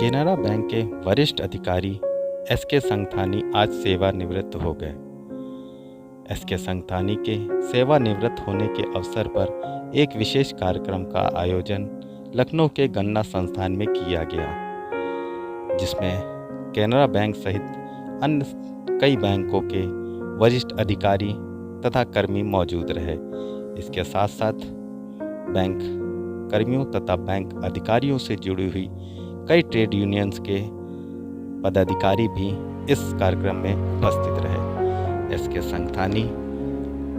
Canara bank के वरिष्ठ अधिकारी एस.के. संगथानी आज सेवानिवृत्त हो गए। एस.के. संगथानी के सेवानिवृत्त होने के अवसर पर एक विशेष कार्यक्रम का आयोजन लखनऊ के गन्ना संस्थान में किया गया, जिसमें केनरा बैंक सहित अन्य कई बैंकों के वरिष्ठ अधिकारी तथा कर्मी मौजूद रहे। इसके साथ साथ बैंक कर्मियों तथा बैंक अधिकारियों से जुड़ी हुई कई ट्रेड यूनियंस के पदाधिकारी भी इस कार्यक्रम में उपस्थित रहे। एस.के. संगथानी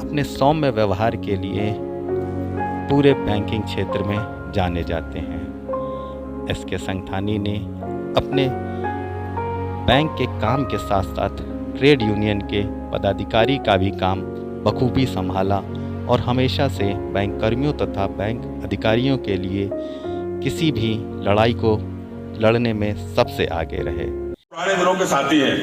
अपने सौम्य व्यवहार के लिए पूरे बैंकिंग क्षेत्र में जाने जाते हैं। एस.के. संगथानी ने अपने बैंक के काम के साथ साथ ट्रेड यूनियन के पदाधिकारी का भी काम बखूबी संभाला और हमेशा से बैंक कर्मियों तथा बैंक अधिकारियों के लिए किसी भी लड़ाई को लड़ने में सबसे आगे रहे। पुराने दिनों के साथी हैं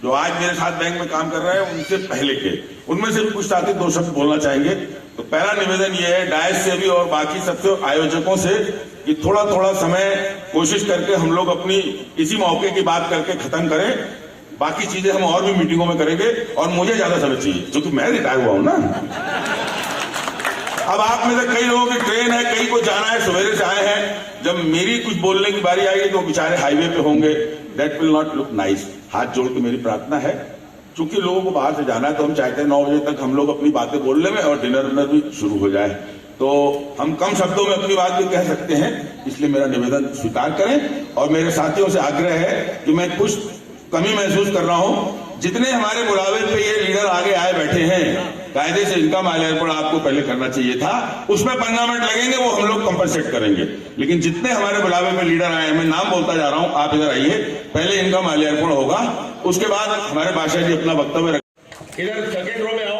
जो आज मेरे साथ बैंक में काम कर रहे हैं, उनसे पहले के, उनमें से भी कुछ साथी दो शब्द बोलना चाहेंगे। तो पहला निवेदन यह है डायस से भी और बाकी सबसे आयोजकों से कि थोड़ा थोड़ा समय कोशिश करके हम लोग अपनी इसी मौके की बात करके खत्म करें। बाकी चीजें हम और भी मीटिंगों में करेंगे और मुझे ज्यादा समय चाहिए क्योंकि मैं रिटायर हुआ हूं ना। अब आप में से कई लोगों की ट्रेन है, कई को जाना है, सवेरे से आए हैं। जब मेरी कुछ बोलने की बारी आएगी तो बेचारे हाईवे पे होंगे। That will not look nice. हाथ जोड़ के मेरी प्रार्थना है, चूंकि लोगों को बाहर से जाना है तो हम चाहते हैं 9 बजे तक हम लोग अपनी बातें बोलने में और डिनर विनर भी शुरू हो जाए, तो हम कम शब्दों में अपनी बात भी कह सकते हैं। इसलिए मेरा निवेदन स्वीकार करें और मेरे साथियों से आग्रह है कि मैं कुछ कमी महसूस कर रहा हूं। जितने हमारे बुलावे पे ये लीडर आगे आए बैठे हैं, कायदे से इनका माल्यार्पण आपको पहले करना चाहिए था। उसमें 15 मिनट लगेंगे, वो हम लोग कंपनसेट करेंगे। लेकिन जितने हमारे बुलावे में लीडर आए, मैं नाम बोलता जा रहा हूं, आप इधर आइए, पहले इनका माल्यार्पण होगा, उसके बाद हमारे बादशाह जी अपना वक्तव्य रखें। इधर सेकेंड रो में आओ।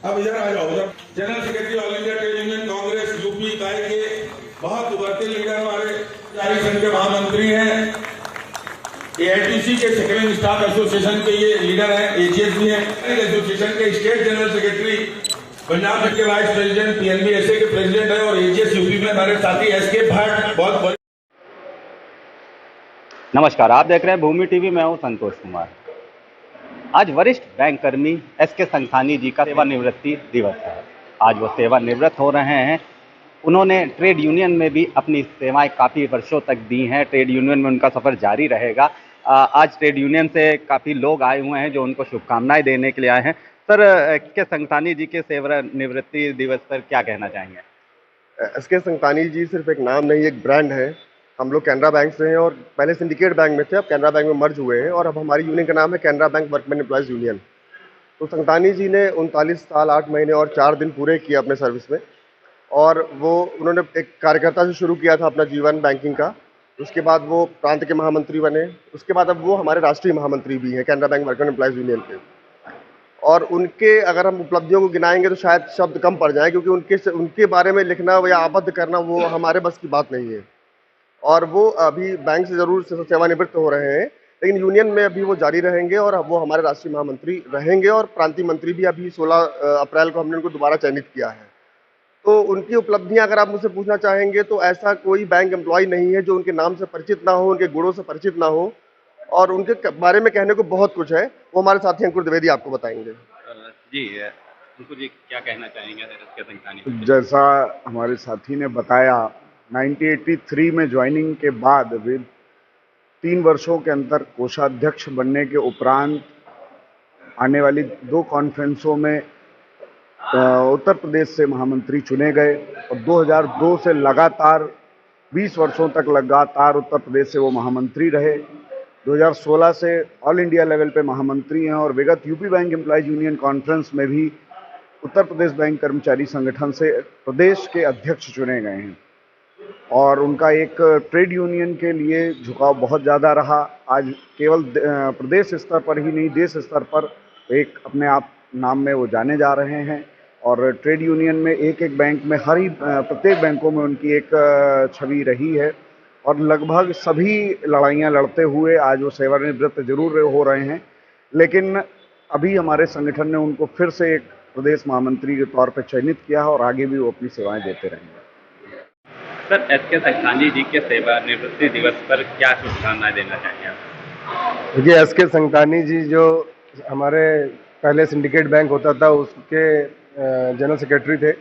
अब इधर आ जाओ। उधर general secretary all India trade union Congress UP इकाई के बहुत उभरते लीडर हमारे संघ के महामंत्री हैं, एआईटीसी के सेक्रेटरी स्टाफ एसोसिएशन के ये लीडर हैं, एजीएस भी हैं, एसोसिएशन के स्टेट जनरल सेक्रेटरी, पंजाब के वाइस प्रेसिडेंट, पीएनबीएसए के प्रेसिडेंट है और एजीएस यूपी में हमारे साथी एस.के. भट्ट बहुत। नमस्कार, आप देख रहे हैं भूमि टीवी। मैं हूं संतोष कुमार। आज वरिष्ठ बैंक कर्मी एस.के. संगथानी जी का सेवानिवृत्ति दिवस है। आज वो सेवानिवृत्त हो रहे हैं। उन्होंने ट्रेड यूनियन में भी अपनी सेवाएं काफ़ी वर्षों तक दी हैं। ट्रेड यूनियन में उनका सफ़र जारी रहेगा। आज ट्रेड यूनियन से काफ़ी लोग आए हुए हैं जो उनको शुभकामनाएं देने के लिए आए हैं। Sir, SK. संगथानी जी के सेवानिवृत्ति दिवस पर क्या कहना चाहेंगे? एस.के. संगथानी जी सिर्फ एक नाम नहीं, एक ब्रांड है। हम लोग कैनरा बैंक से हैं और पहले सिंडिकेट बैंक में थे, अब कैनरा बैंक में मर्ज हुए हैं और अब हमारी यूनियन का नाम है Canara bank workman employees union. तो संगथानी जी ने 39 साल 8 महीने और 4 दिन पूरे किए अपने सर्विस में, और उन्होंने एक कार्यकर्ता से शुरू किया था अपना जीवन बैंकिंग का। उसके बाद वो प्रांत के महामंत्री बने, उसके बाद अब वो हमारे राष्ट्रीय महामंत्री भी हैं Canara bank workman employees union के। और उनके अगर हम उपलब्धियों को गिनाएंगे तो शायद शब्द कम पड़ जाए, क्योंकि उनके बारे में लिखना या आबद्ध करना वो हमारे बस की बात नहीं है। और वो अभी बैंक से ज़रूर सेवानिवृत्त हो रहे हैं, लेकिन यूनियन में अभी वो जारी रहेंगे और वो हमारे राष्ट्रीय महामंत्री रहेंगे और प्रांतीय मंत्री भी अभी 16 अप्रैल को हमने उनको दोबारा चयनित किया है। तो उनकी उपलब्धियां अगर आप मुझसे पूछना चाहेंगे तो ऐसा कोई बैंक एम्प्लॉय नहीं है जो उनके नाम से परिचित ना हो, उनके गुणों से परिचित ना हो, और उनके बारे में कहने को बहुत कुछ है। वो हमारे साथी अंकुर द्विवेदी आपको बताएंगे। जी अंकुर जी, क्या कहना चाहेंगे एस.के. संगथानी? जैसा हमारे साथी ने बताया, 1983 में ज्वाइनिंग के बाद वे 3 वर्षों के अंदर कोषाध्यक्ष बनने के उपरांत आने वाली 2 कॉन्फ्रेंसों में उत्तर प्रदेश से महामंत्री चुने गए और 2002 से लगातार 20 वर्षों तक लगातार उत्तर प्रदेश से वो महामंत्री रहे। 2016 से ऑल इंडिया लेवल पे महामंत्री हैं और विगत UP bank employees union conference में भी उत्तर प्रदेश बैंक कर्मचारी संगठन से प्रदेश के अध्यक्ष चुने गए हैं। और उनका एक ट्रेड यूनियन के लिए झुकाव बहुत ज़्यादा रहा। आज केवल प्रदेश स्तर पर ही नहीं, देश स्तर पर एक अपने आप नाम में वो जाने जा रहे हैं। और ट्रेड यूनियन में एक बैंक में प्रत्येक बैंकों में उनकी एक छवि रही है और लगभग सभी लड़ाइयाँ लड़ते हुए आज वो सेवानिवृत्त जरूर हो रहे हैं। लेकिन अभी हमारे संगठन ने उनको फिर से एक प्रदेश महामंत्री के तौर पर चयनित किया है और आगे भी वो अपनी सेवाएं देते रहेंगे। सर, एस के संखानी जी के सेवानिवृत्ति दिवस पर क्या शुभकामनाएं देना चाहिए आप? देखिए, एस के संतानी जी जो हमारे पहले सिंडिकेट बैंक होता था उसके जनरल सेक्रेटरी थे,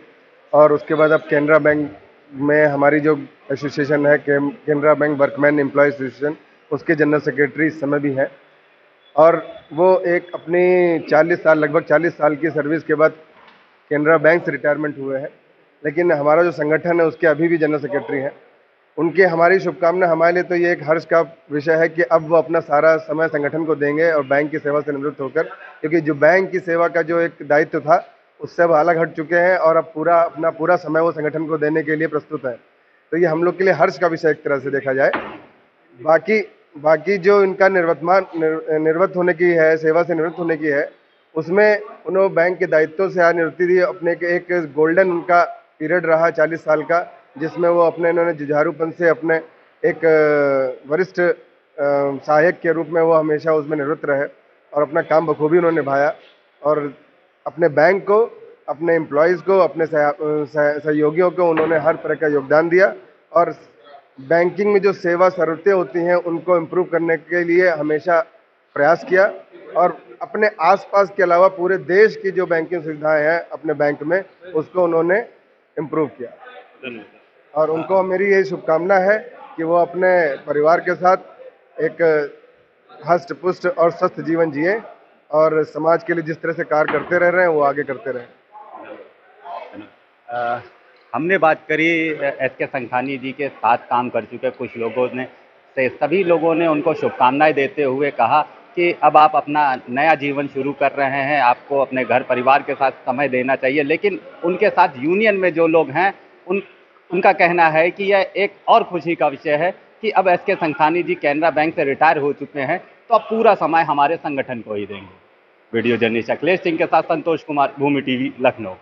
और उसके बाद अब कैनरा बैंक में हमारी जो एसोसिएशन है Canara bank workman employ association, उसके जनरल सेक्रेटरी इस समय भी हैं। और वो एक अपनी 40 साल, लगभग 40 साल की सर्विस के बाद कैनरा बैंक से रिटायरमेंट हुए हैं, लेकिन हमारा जो संगठन है उसके अभी भी जनरल सेक्रेटरी हैं। उनके हमारी शुभकामना, हमारे लिए तो ये एक हर्ष का विषय है कि अब वो अपना सारा समय संगठन को देंगे और बैंक की सेवा से निवृत्त होकर, क्योंकि जो बैंक की सेवा का जो एक दायित्व था उससे अब अलग हट चुके हैं और अब अपना पूरा समय वो संगठन को देने के लिए प्रस्तुत है। तो ये हम लोग के लिए हर्ष का विषय एक तरह से देखा जाए। बाकी जो इनका निवृत्त होने की है, सेवा से निवृत्त होने की है, उसमें उन्होंने बैंक के दायित्वों से निवृत्ति दी। अपने के एक गोल्डन उनका पीरियड रहा 40 साल का, जिसमें वो इन्होंने जुझारूपन से अपने एक वरिष्ठ सहायक के रूप में वो हमेशा उसमें निवृत्त रहे और अपना काम बखूबी उन्होंने निभाया और अपने बैंक को, अपने एम्प्लॉयज़ को, अपने सहयोगियों को उन्होंने हर तरह का योगदान दिया और बैंकिंग में जो सेवा ज़रूरतें होती हैं उनको इम्प्रूव करने के लिए हमेशा प्रयास किया और अपने आसपास के अलावा पूरे देश की जो बैंकिंग सुविधाएं हैं अपने बैंक में, उसको उन्होंने इम्प्रूव किया। और उनको मेरी यही शुभकामना है कि वो अपने परिवार के साथ एक हष्ट पुष्ट और स्वस्थ जीवन जिए और समाज के लिए जिस तरह से कार्य करते रह रहे हैं वो आगे करते रहें। हमने बात करी एस के संखानी जी के साथ काम कर चुके कुछ लोगों ने, सभी लोगों ने उनको शुभकामनाएं देते हुए कहा कि अब आप अपना नया जीवन शुरू कर रहे हैं, आपको अपने घर परिवार के साथ समय देना चाहिए। लेकिन उनके साथ यूनियन में जो लोग हैं उनका कहना है कि यह एक और खुशी का विषय है कि अब एस के संखानी जी कैनरा बैंक से रिटायर हो चुके हैं, तो अब पूरा समय हमारे संगठन को ही देंगे। वीडियो जर्नलिस्ट अखिलेश सिंह के साथ संतोष कुमार, भूमि टीवी, लखनऊ।